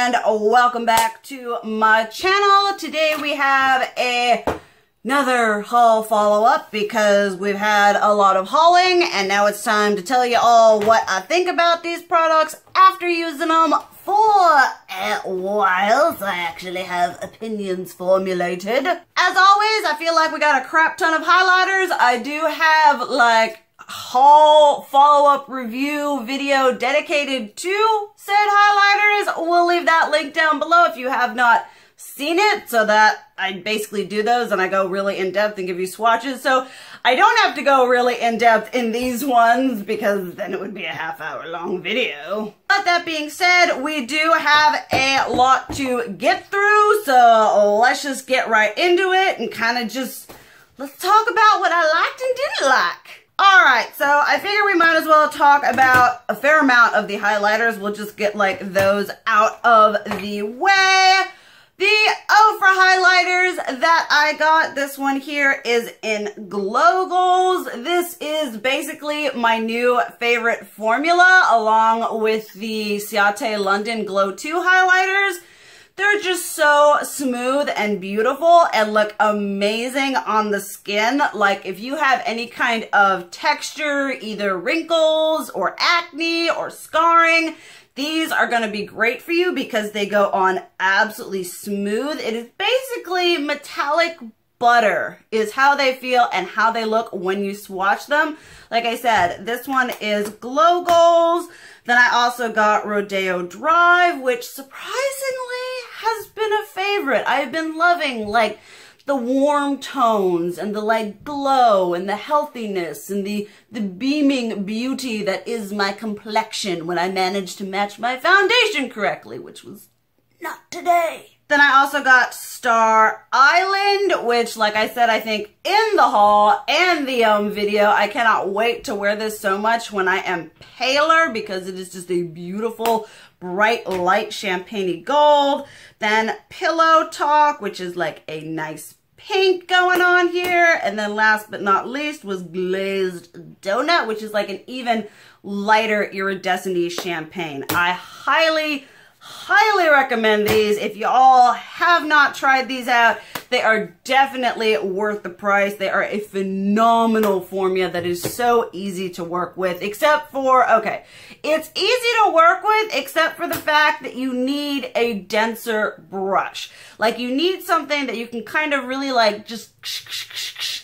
and welcome back to my channel. Today we have another haul follow-up because we've had a lot of hauling and now it's time to tell you all what I think about these products after using them for a while. So I actually have opinions formulated. As always, I feel like we got a crap ton of highlighters. I do have like haul follow-up review video dedicated to said highlighters. We'll leave that link down below if you have not seen it, so that I basically do those and I go really in depth and give you swatches. So I don't have to go really in depth in these ones because then it would be a half-hour long video. But that being said, we do have a lot to get through, so let's just get right into it and kind of just let's talk about what I liked and didn't like. Alright, so I figure we might as well talk about a fair amount of the highlighters. We'll just get like those out of the way. The Ofra highlighters that I got, this one here is in Glow Goals. This is basically my new favorite formula along with the Ciate London Glow 2 highlighters. They're just so smooth and beautiful and look amazing on the skin. Like if you have any kind of texture, either wrinkles or acne or scarring, these are going to be great for you because they go on absolutely smooth. It is basically metallic butter is how they feel and how they look when you swatch them. Like I said, this one is Glow Goals. Then I also got Rodeo Drive, which surprisingly has been a favorite. I've been loving like the warm tones and the like glow and the healthiness and the beaming beauty that is my complexion when I manage to match my foundation correctly, which was not today. Then I also got Star Island, which, like I said, I think in the haul and the video, I cannot wait to wear this so much when I am paler because it is just a beautiful, bright, light champagne-y gold. Then Pillow Talk, which is like a nice pink going on here. And then last but not least was Glazed Donut, which is like an even lighter iridescent-y champagne. I highly recommend these. If you all have not tried these out, they are definitely worth the price. They are a phenomenal formula that is so easy to work with, except for, okay, it's easy to work with except for the fact that you need a denser brush. Like you need something that you can kind of really like just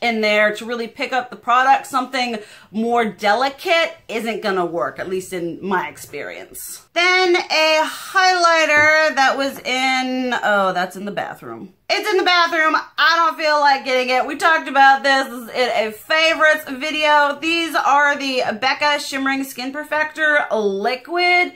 in there to really pick up the product. Something more delicate isn't gonna work, at least in my experience. Then a highlighter that was in, oh, that's in the bathroom. It's in the bathroom. I don't feel like getting it. We talked about this in a favorites video. These are the Becca Shimmering Skin Perfector Liquid.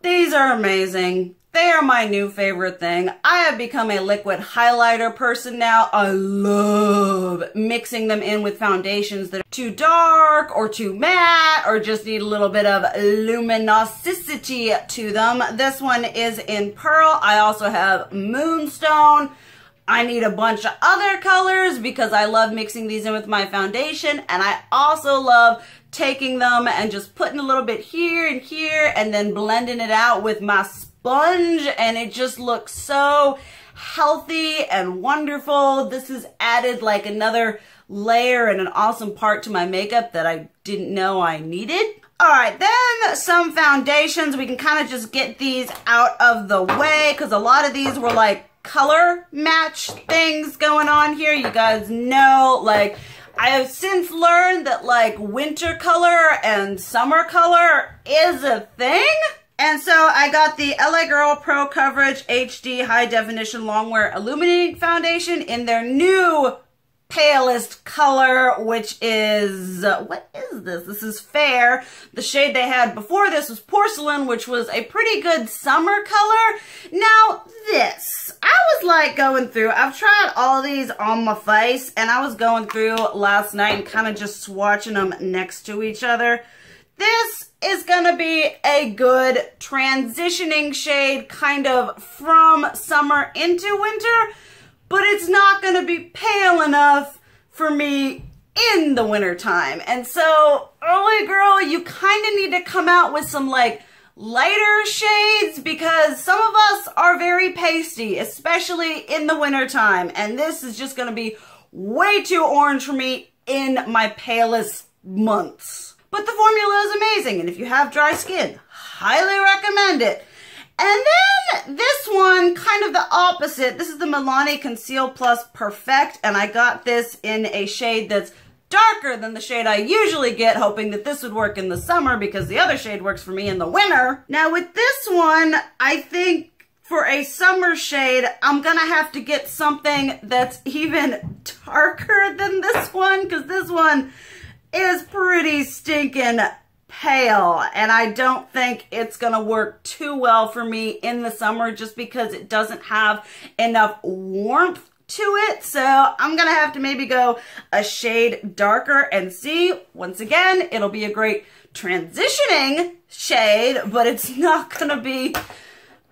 These are amazing. They are my new favorite thing. I have become a liquid highlighter person now. I love mixing them in with foundations that are too dark or too matte or just need a little bit of luminosity to them. This one is in Pearl. I also have Moonstone. I need a bunch of other colors because I love mixing these in with my foundation, and I also love taking them and just putting a little bit here and here and then blending it out with my sponge, and it just looks so healthy and wonderful. This has added like another layer and an awesome part to my makeup that I didn't know I needed. Alright, then some foundations. We can kind of just get these out of the way because a lot of these were like color match things going on here. You guys know, like, I have since learned that like winter color and summer color is a thing. And so I got the LA Girl Pro Coverage HD High Definition Longwear Illuminating Foundation in their new palest color, which is, what is this? This is Fair. The shade they had before this was Porcelain, which was a pretty good summer color. Now this, I was like going through, I've tried all these on my face, and I was going through last night and kind of just swatching them next to each other. This is gonna be a good transitioning shade kind of from summer into winter, but it's not gonna be pale enough for me in the winter time. And so, early girl, you kind of need to come out with some like lighter shades because some of us are very pasty, especially in the wintertime. And this is just going to be way too orange for me in my palest months. But the formula is amazing. And if you have dry skin, highly recommend it. And then this one, kind of the opposite. This is the Milani Conceal Plus Perfect. And I got this in a shade that's darker than the shade I usually get, hoping that this would work in the summer because the other shade works for me in the winter. Now with this one, I think for a summer shade, I'm gonna have to get something that's even darker than this one because this one is pretty stinking pale and I don't think it's gonna work too well for me in the summer just because it doesn't have enough warmth to it. So I'm gonna have to maybe go a shade darker and see. Once again, it'll be a great transitioning shade, but it's not gonna be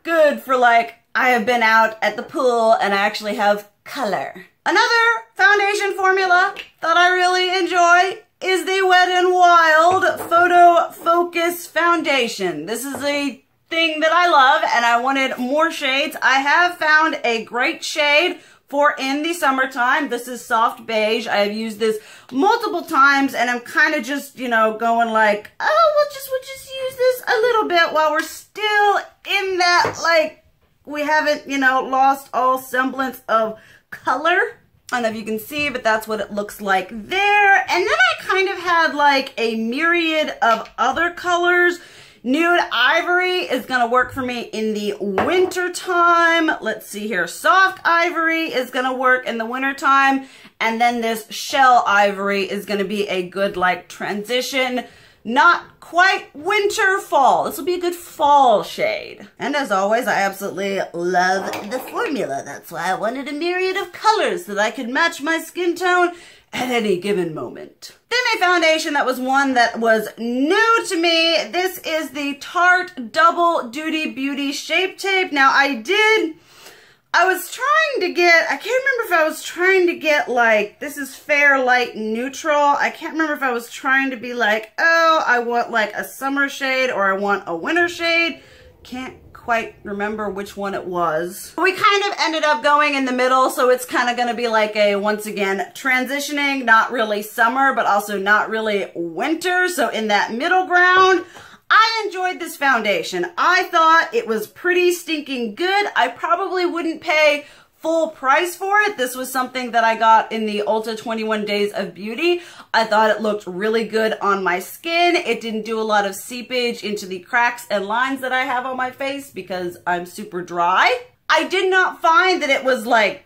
good for like I have been out at the pool and I actually have color. Another foundation formula that I really enjoy is the Wet n Wild Photo Focus Foundation. This is a thing that I love and I wanted more shades. I have found a great shade for in the summertime. This is soft beige. I have used this multiple times and I'm kind of just, you know, going like, oh, we'll just use this a little bit while we're still in that, like, we haven't, you know, lost all semblance of color. I don't know if you can see, but that's what it looks like there. And then I kind of had like a myriad of other colors. Nude Ivory is going to work for me in the winter time. Let's see here. Soft Ivory is going to work in the winter time. And then this Shell Ivory is going to be a good like transition. Not quite winter fall. This will be a good fall shade. And as always, I absolutely love the formula. That's why I wanted a myriad of colors so that I could match my skin tone at any given moment. Then a foundation that was one that was new to me. This is the Tarte Double Duty Beauty Shape Tape. Now I was trying to get, I can't remember if I was trying to get like, this is fair, light, neutral. I can't remember if I was trying to be like, oh, I want like a summer shade or I want a winter shade. Can't quite remember which one it was. We kind of ended up going in the middle, so it's kind of going to be like a, once again, transitioning, not really summer, but also not really winter. So in that middle ground, I enjoyed this foundation. I thought it was pretty stinking good. I probably wouldn't pay full price for it. This was something that I got in the Ulta 21 Days of Beauty. I thought it looked really good on my skin. It didn't do a lot of seepage into the cracks and lines that I have on my face because I'm super dry. I did not find that it was like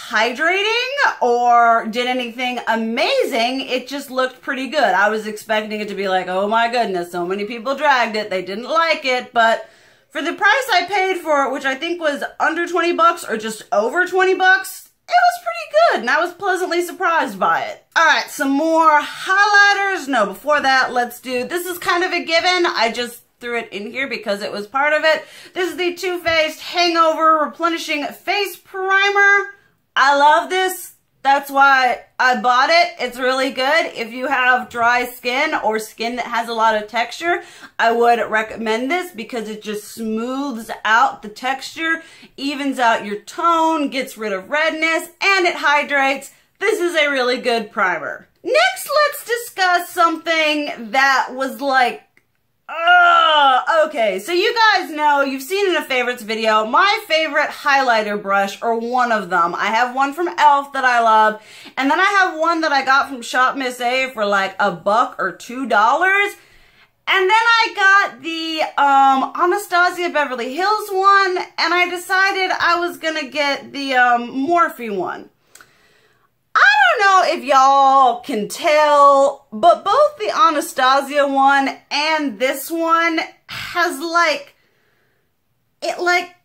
hydrating or did anything amazing. It just looked pretty good. I was expecting it to be like, oh my goodness, so many people dragged it. They didn't like it, but for the price I paid for it, which I think was under 20 bucks or just over 20 bucks, it was pretty good and I was pleasantly surprised by it. All right, some more highlighters. No, before that, let's do, this is kind of a given. I just threw it in here because it was part of it. This is the Too Faced Hangover Replenishing Face Primer. I love this. That's why I bought it. It's really good. If you have dry skin or skin that has a lot of texture, I would recommend this because it just smooths out the texture, evens out your tone, gets rid of redness, and it hydrates. This is a really good primer. Next, let's discuss something that was like, okay, so you guys know, you've seen in a favorites video, my favorite highlighter brush, or one of them. I have one from e.l.f. that I love, and then I have one that I got from Shop Miss A for like $1 or $2. And then I got the Anastasia Beverly Hills one, and I decided I was gonna get the Morphe one. I don't know if y'all can tell, but both the Anastasia one and this one has like, it like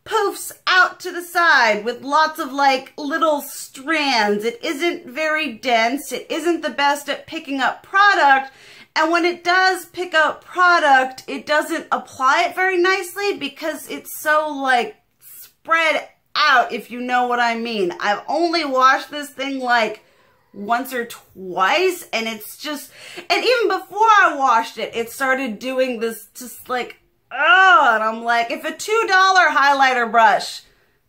poofs out to the side with lots of like little strands. It isn't very dense. It isn't the best at picking up product. And when it does pick up product, it doesn't apply it very nicely because it's so like spread out, if you know what I mean. I've only washed this thing like once or twice, and it's just, and even before I washed it, it started doing this just like oh, and I'm like, if a $2 highlighter brush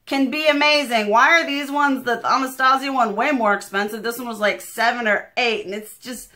can be amazing, why are these ones, the Anastasia one, way more expensive? This one was like $7 or $8, and it's just,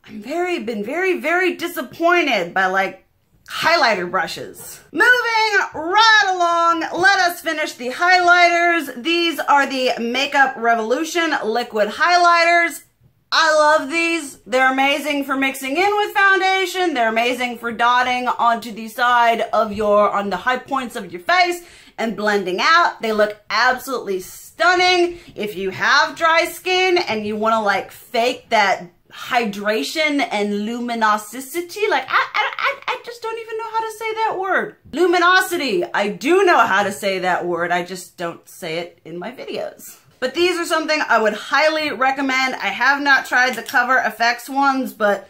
been very disappointed by like highlighter brushes. Moving right along, let us finish the highlighters. These are the Makeup Revolution liquid highlighters. I love these. They're amazing for mixing in with foundation. They're amazing for dotting onto the side of on the high points of your face and blending out. They look absolutely stunning. If you have dry skin and you want to like fake that hydration and luminosity, like I just don't even know how to say that word. Luminosity. I do know how to say that word. I just don't say it in my videos. But these are something I would highly recommend. I have not tried the Cover FX ones, but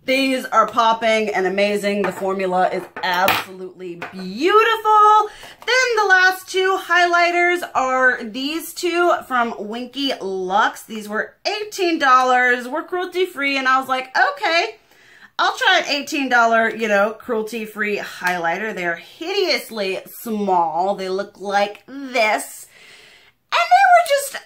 these are popping and amazing. The formula is absolutely beautiful. Then the last two highlighters are these two from Winky Lux. These were $18, were cruelty-free, and I was like, okay, I'll try an $18, you know, cruelty-free highlighter. They're hideously small. They look like this. And they were just,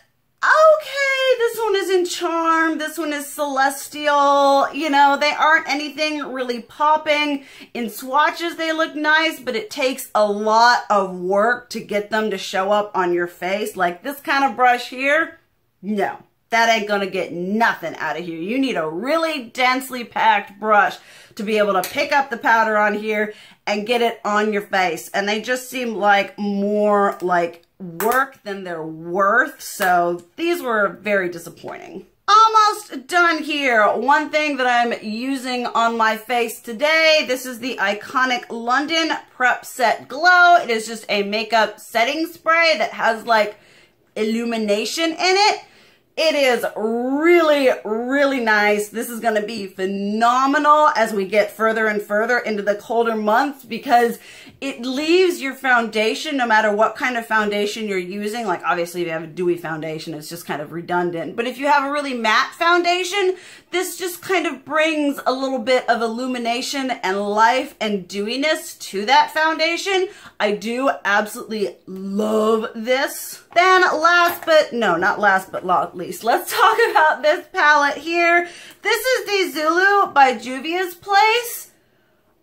okay, this one is in Charm, this one is Celestial, you know, they aren't anything really popping. In swatches, they look nice, but it takes a lot of work to get them to show up on your face. Like this kind of brush here, no, that ain't gonna get nothing out of here. You need a really densely packed brush to be able to pick up the powder on here and get it on your face. And they just seem like more like work than they're worth, so these were very disappointing. Almost done here. One thing that I'm using on my face today, this is the iconic Linden Prep Set Glow. It is just a makeup setting spray that has like illumination in it. It is really nice. This is going to be phenomenal as we get further and further into the colder months because it leaves your foundation, no matter what kind of foundation you're using. Like obviously if you have a dewy foundation, it's just kind of redundant. But if you have a really matte foundation, this just kind of brings a little bit of illumination and life and dewiness to that foundation. I do absolutely love this. Then not least, let's talk about this palette here. This is the Zulu by Juvia's Place.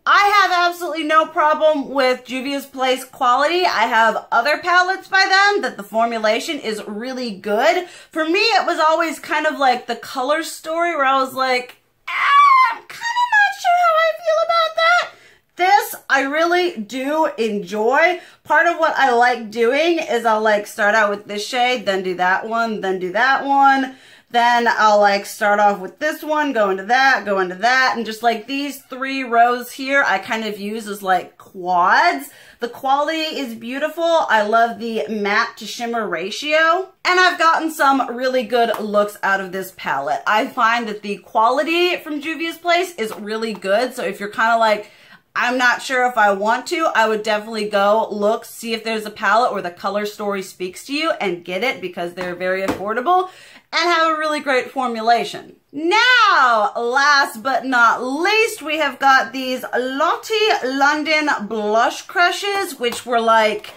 I have absolutely no problem with Juvia's Place quality. I have other palettes by them that the formulation is really good. For me, it was always kind of like the color story where I was like, I'm kind of not sure how I feel about that. This I really do enjoy. Part of what I like doing is I'll like start out with this shade, then do that one, then do that one. Then I'll like start off with this one, go into that, and just like these 3 rows here, I kind of use as like quads. The quality is beautiful. I love the matte to shimmer ratio. And I've gotten some really good looks out of this palette. I find that the quality from Juvia's Place is really good. So if you're kind of like, I'm not sure if I want to, I would definitely go look, see if there's a palette where the color story speaks to you and get it because they're very affordable and have a really great formulation. Now, last but not least, we have got these Lottie London Blush Crushes, which were like,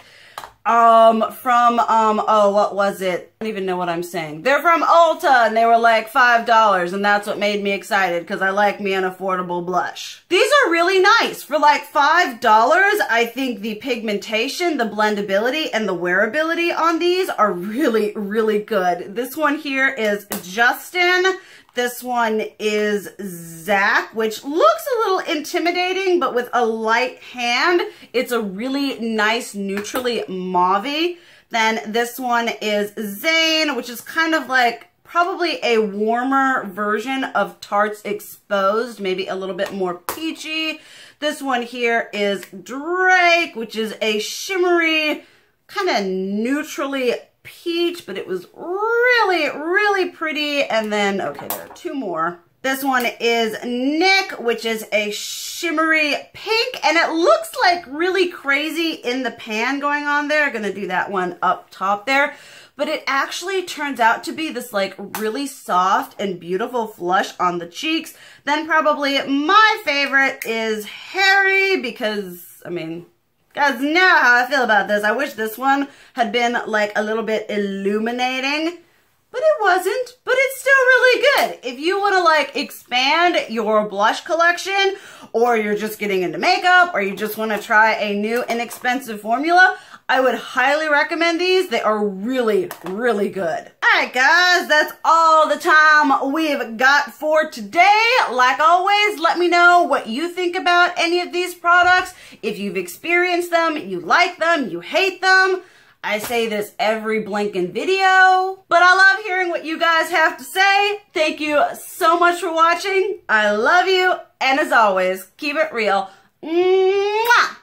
what was it? I don't even know what I'm saying. They're from Ulta and they were like $5 and that's what made me excited because I like me an affordable blush. These are really nice. For like $5, I think the pigmentation, the blendability, and the wearability on these are really good. This one here is Justin. This one is Zach, which looks a little intimidating, but with a light hand, it's a really nice neutrally mauve-y. Then this one is Zane, which is kind of like probably a warmer version of Tarte's Exposed, maybe a little bit more peachy. This one here is Drake, which is a shimmery, kind of neutrally peach, but it was really pretty. And then, okay, there are 2 more. This one is Nick, which is a shimmery pink, and it looks like really crazy in the pan going on there. I'm gonna do that one up top there. But it actually turns out to be this like really soft and beautiful flush on the cheeks. Then probably my favorite is Harry, because I mean, you guys know how I feel about this. I wish this one had been like a little bit illuminating, but it wasn't, but it's still really good. If you want to like expand your blush collection, or you're just getting into makeup, or you just want to try a new inexpensive formula, I would highly recommend these. They are really, really good. Alright guys, that's all the time we've got for today. Like always, let me know what you think about any of these products. If you've experienced them, you like them, you hate them. I say this every blinking video, but I love hearing what you guys have to say. Thank you so much for watching. I love you, and as always, keep it real. Mwah!